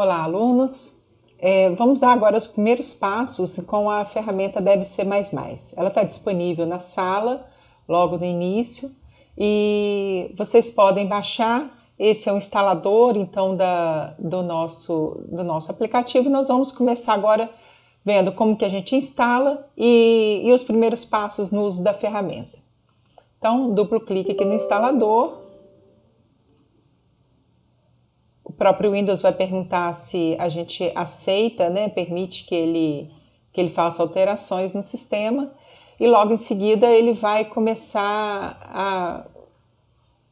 Olá, alunos! Vamos dar agora os primeiros passos com a ferramenta DebC++. Ela está disponível na sala, logo no início, e vocês podem baixar. Esse é o instalador, então, do nosso aplicativo. Nós vamos começar agora vendo como que a gente instala e os primeiros passos no uso da ferramenta. Então, duplo clique aqui no instalador. O próprio Windows vai perguntar se a gente aceita, né, permite que ele faça alterações no sistema, e logo em seguida ele vai começar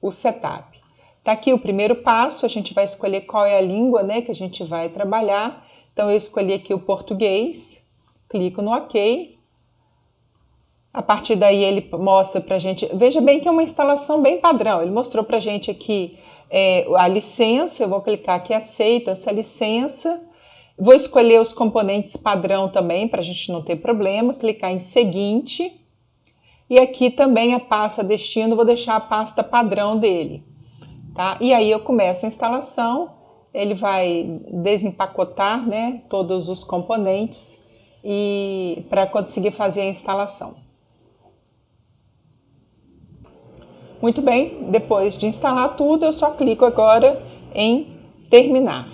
o setup. Tá aqui o primeiro passo, a gente vai escolher qual é a língua, né, que a gente vai trabalhar. Então eu escolhi aqui o português, clico no OK. A partir daí ele mostra pra gente, veja bem que é uma instalação bem padrão, ele mostrou pra gente aqui a licença. Eu vou clicar aqui, aceito essa licença. Vou escolher os componentes padrão também, para a gente não ter problema. Clicar em seguinte. E aqui também a pasta destino, vou deixar a pasta padrão dele. Tá? E aí eu começo a instalação. Ele vai desempacotar, né, todos os componentes para conseguir fazer a instalação. Muito bem, depois de instalar tudo, eu só clico agora em terminar.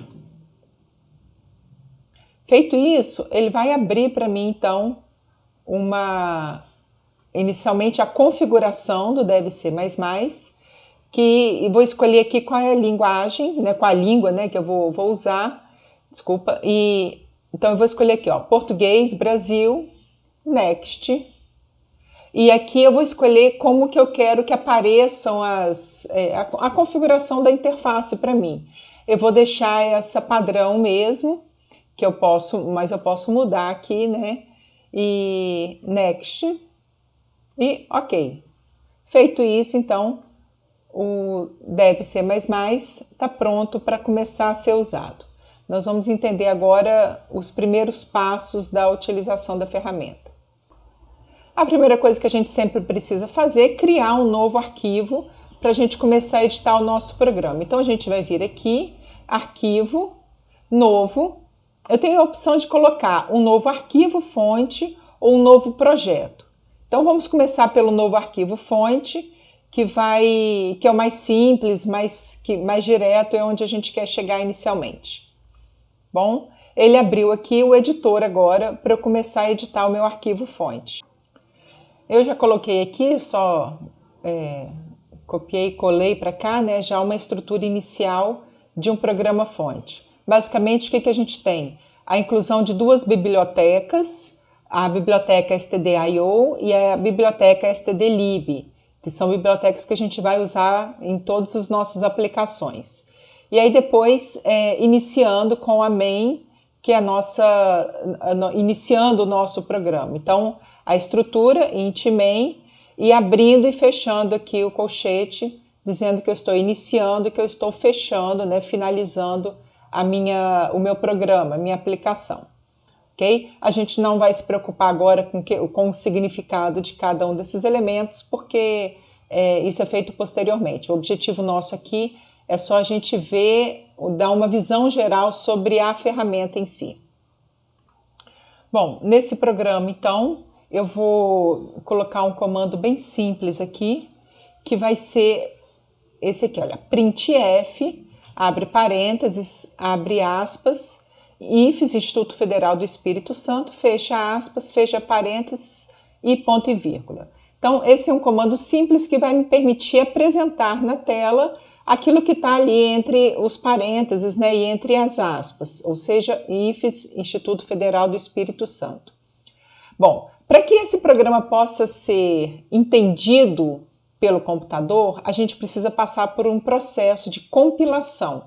Feito isso, ele vai abrir para mim, então, inicialmente a configuração do DebC++, que vou escolher aqui qual é a linguagem, né, qual a língua, né, que eu vou usar, desculpa, então eu vou escolher aqui, ó, Português, Brasil, Next. E aqui eu vou escolher como que eu quero que apareçam a configuração da interface para mim. Eu vou deixar essa padrão mesmo, mas eu posso mudar aqui, né? E Next. E OK. Feito isso, então, o DebC++ está pronto para começar a ser usado. Nós vamos entender agora os primeiros passos da utilização da ferramenta. A primeira coisa que a gente sempre precisa fazer é criar um novo arquivo para a gente começar a editar o nosso programa. Então a gente vai vir aqui, arquivo, novo. Eu tenho a opção de colocar um novo arquivo fonte ou um novo projeto. Então vamos começar pelo novo arquivo fonte, que é o mais simples, mais direto, é onde a gente quer chegar inicialmente. Bom, ele abriu aqui o editor agora para eu começar a editar o meu arquivo fonte. Eu já coloquei aqui, só copiei e colei para cá, né, já uma estrutura inicial de um programa fonte. Basicamente, o que a gente tem? A inclusão de duas bibliotecas, a biblioteca stdio e a biblioteca stdlib, que são bibliotecas que a gente vai usar em todas as nossas aplicações. E aí depois, iniciando com a main, que é iniciando o nosso programa. Então, a estrutura int main e abrindo e fechando aqui o colchete, dizendo que eu estou iniciando e que eu estou fechando, né, finalizando o meu programa, a minha aplicação. Ok? A gente não vai se preocupar agora com o significado de cada um desses elementos, porque isso é feito posteriormente. O objetivo nosso aqui é só a gente dar uma visão geral sobre a ferramenta em si. Bom, nesse programa, então, eu vou colocar um comando bem simples aqui, que vai ser esse aqui, olha, printf, abre parênteses, abre aspas, IFES, Instituto Federal do Espírito Santo, fecha aspas, fecha parênteses e ponto e vírgula. Então, esse é um comando simples que vai me permitir apresentar na tela aquilo que está ali entre os parênteses, né, e entre as aspas, ou seja, IFES, Instituto Federal do Espírito Santo. Bom, para que esse programa possa ser entendido pelo computador, a gente precisa passar por um processo de compilação.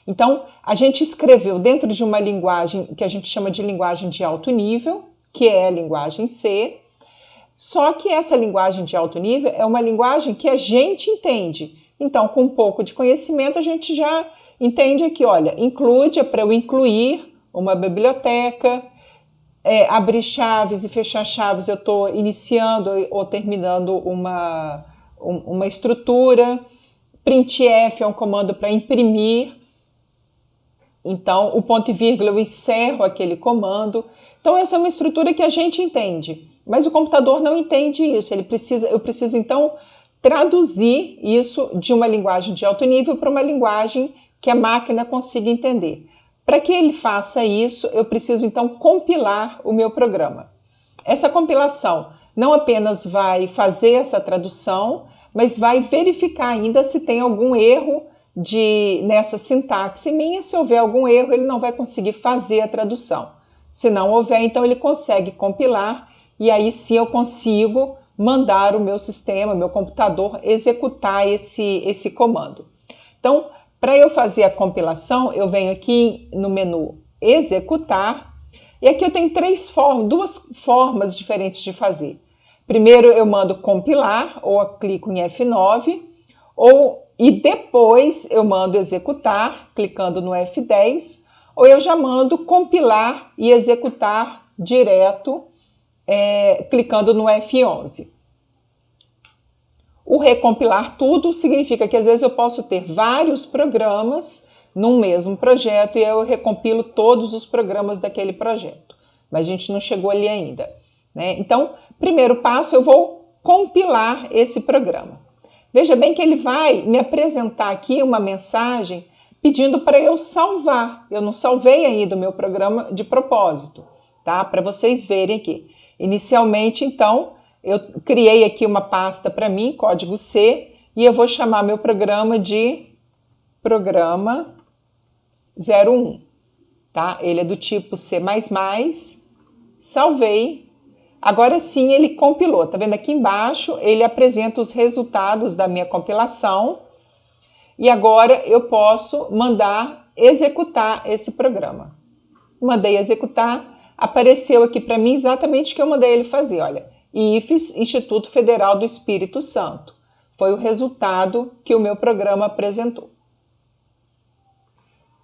Então, a gente escreveu dentro de uma linguagem que a gente chama de linguagem de alto nível, que é a linguagem C, só que essa linguagem de alto nível é uma linguagem que a gente entende. Então, com um pouco de conhecimento, a gente já entende aqui, olha, include, é para eu incluir uma biblioteca, abrir chaves e fechar chaves, eu estou iniciando ou terminando uma estrutura. Printf é um comando para imprimir. Então, o ponto e vírgula, eu encerro aquele comando. Então, essa é uma estrutura que a gente entende, mas o computador não entende isso. Eu preciso, então, traduzir isso de uma linguagem de alto nível para uma linguagem que a máquina consiga entender. Para que ele faça isso, eu preciso, então, compilar o meu programa. Essa compilação não apenas vai fazer essa tradução, mas vai verificar ainda se tem algum erro nessa sintaxe minha. Se houver algum erro, ele não vai conseguir fazer a tradução. Se não houver, então ele consegue compilar e aí sim eu consigo mandar o meu sistema, meu computador, executar esse comando. Então, para eu fazer a compilação, eu venho aqui no menu Executar, e aqui eu tenho duas formas diferentes de fazer. Primeiro eu mando compilar, ou eu clico em F9, e depois eu mando executar, clicando no F10, ou eu já mando compilar e executar direto, clicando no F11. O recompilar tudo significa que às vezes eu posso ter vários programas num mesmo projeto e eu recompilo todos os programas daquele projeto. Mas a gente não chegou ali ainda, né? Então, primeiro passo, eu vou compilar esse programa. Veja bem que ele vai me apresentar aqui uma mensagem pedindo para eu salvar. Eu não salvei ainda o meu programa de propósito, tá? Para vocês verem aqui. Inicialmente, então, eu criei aqui uma pasta para mim, código C, e eu vou chamar meu programa de programa 01, tá? Ele é do tipo C++, salvei. Agora sim ele compilou, tá vendo aqui embaixo? Ele apresenta os resultados da minha compilação e agora eu posso mandar executar esse programa. Mandei executar, apareceu aqui para mim exatamente o que eu mandei ele fazer, olha. IFES, Instituto Federal do Espírito Santo. Foi o resultado que o meu programa apresentou.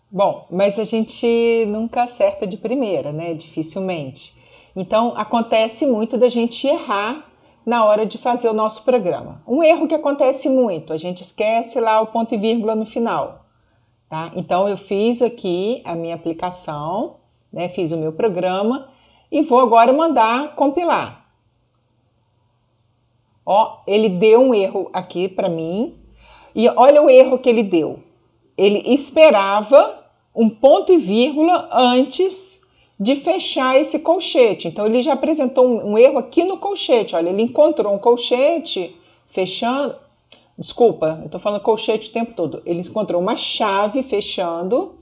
Bom, mas a gente nunca acerta de primeira, né? Dificilmente. Então, acontece muito da gente errar na hora de fazer o nosso programa. Um erro que acontece muito, a gente esquece lá o ponto e vírgula no final, tá? Então, eu fiz aqui a minha aplicação, né? Fiz o meu programa e vou agora mandar compilar. Ó, ele deu um erro aqui para mim e olha o erro que ele deu. Ele esperava um ponto e vírgula antes de fechar esse colchete. Então, ele já apresentou um erro aqui no colchete. Olha, ele encontrou um colchete fechando. Desculpa, eu estou falando colchete o tempo todo. Ele encontrou uma chave fechando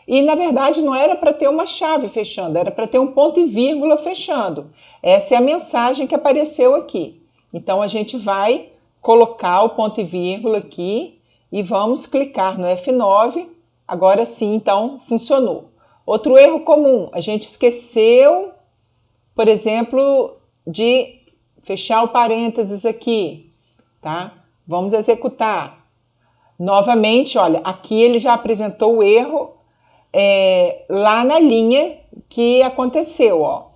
e, na verdade, não era para ter uma chave fechando, era para ter um ponto e vírgula fechando. Essa é a mensagem que apareceu aqui. Então, a gente vai colocar o ponto e vírgula aqui e vamos clicar no F9. Agora sim, então, funcionou. Outro erro comum, a gente esqueceu, por exemplo, de fechar o parênteses aqui, tá? Vamos executar. Novamente, olha, aqui ele já apresentou o erro lá na linha que aconteceu, ó.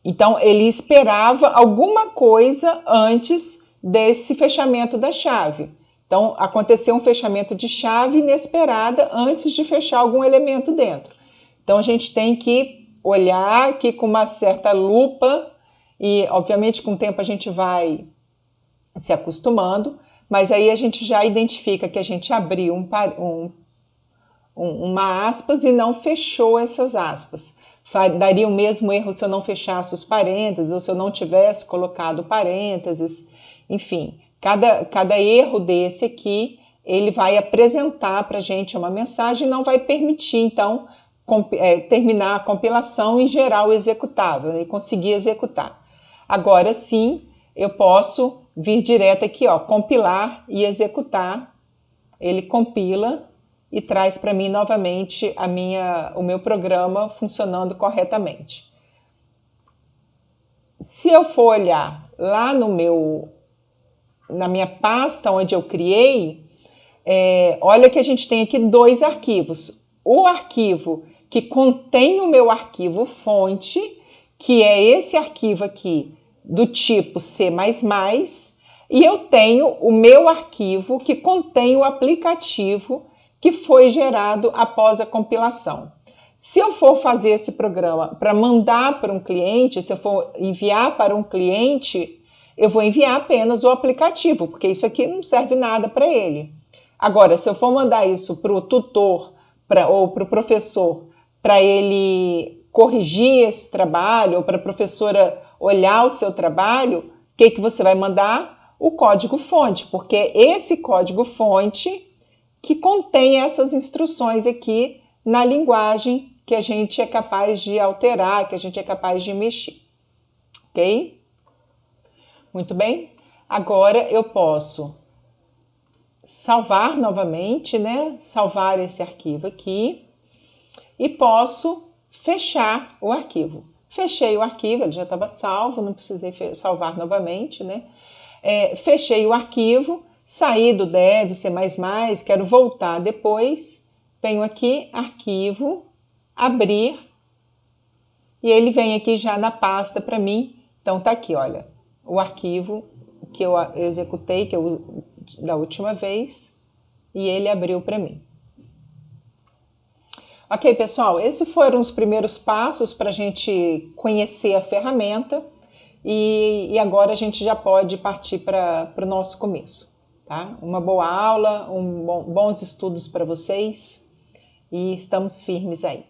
Então, ele esperava alguma coisa antes desse fechamento da chave. Então, aconteceu um fechamento de chave inesperada antes de fechar algum elemento dentro. Então, a gente tem que olhar aqui com uma certa lupa e, obviamente, com o tempo a gente vai se acostumando, mas aí a gente já identifica que a gente abriu uma aspas e não fechou essas aspas. Daria o mesmo erro se eu não fechasse os parênteses ou se eu não tivesse colocado parênteses. Enfim, cada erro desse aqui, ele vai apresentar para a gente uma mensagem e não vai permitir, então, terminar a compilação e gerar o executável e conseguir executar. Agora sim, eu posso vir direto aqui, ó, compilar e executar. Ele compila e traz para mim novamente o meu programa funcionando corretamente. Se eu for olhar lá na minha pasta onde eu criei, olha que a gente tem aqui dois arquivos. O arquivo que contém o meu arquivo fonte, que é esse arquivo aqui do tipo C++, e eu tenho o meu arquivo que contém o aplicativo, que foi gerado após a compilação. Se eu for fazer esse programa para mandar para um cliente, se eu for enviar para um cliente, eu vou enviar apenas o aplicativo, porque isso aqui não serve nada para ele. Agora, se eu for mandar isso para o tutor ou para o professor, para ele corrigir esse trabalho, ou para a professora olhar o seu trabalho, o que você vai mandar? O código-fonte, porque é esse código-fonte que contém essas instruções aqui na linguagem que a gente é capaz de alterar, que a gente é capaz de mexer. Ok? Muito bem. Agora eu posso salvar novamente, né? Salvar esse arquivo aqui e posso fechar o arquivo. Fechei o arquivo, ele já estava salvo, não precisei salvar novamente, né? Fechei o arquivo, saí do Dev, C++, quero voltar depois, venho aqui, arquivo, abrir, e ele vem aqui já na pasta para mim. Então tá aqui, olha, o arquivo que eu executei, da última vez, e ele abriu para mim. Ok, pessoal, esses foram os primeiros passos para a gente conhecer a ferramenta e agora a gente já pode partir para o nosso começo, tá? Uma boa aula, bons estudos para vocês e estamos firmes aí.